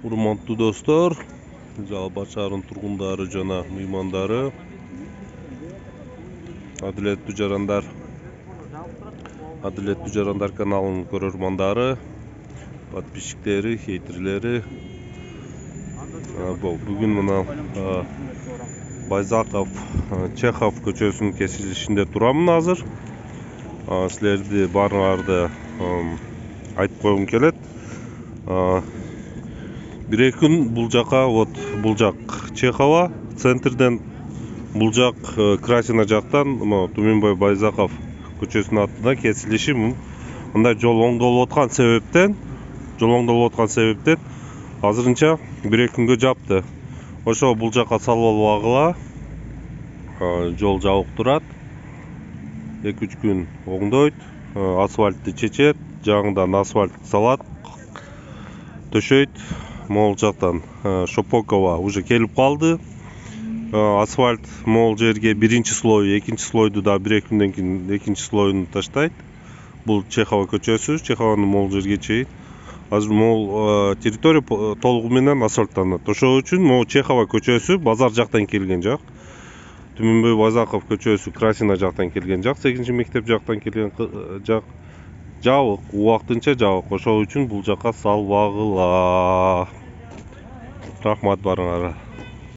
Урматтуу достор, Жалбар шаарынын тургундары жана мыймандары, Адилеттүү жарандар каналынын көрөрмандары, подписчиктери, хейтерлери. Бүгүн мына Байзаков, Чехов көчөсүнүн кесилишинде турамын азыр. Силерди баарыңарды айтып койгум келет. Бир күн бул жака, бул жак Чехова, центрден бул жак Красина жактан Түмөнбай Байзаков көчөсүнүн атына кесилиши мындай жол оңдолуп аткан себептен азырынча бир күнгө жапты. Ошо бул жака салып албагыла жол жабык турат. 2-3 күн оңдойт, асфальтты чечет, жаңыдан асфальт салат, төшөйт. Могул жактан Шопокова уже келип калды. Асфальт могул жерге биринчи слой, экинчи слойду да бир күндөн кийин экинчи слоюн таштайт. Бул Чехова көчөсү, Чехованын могул жерге чейин. Азыр могул территория толугу менен асфальттанат. Ошол үчүн могул Чехова көчөсү базар жактан келген жак. Түмөнбөй Байзаков көчөсү Красина жактан келген жак, 8-чи мектеп жактан келген жак жабык, убактынча жабык. Ошол үчүн бул жака салбагыла. Рахмат барыңарга.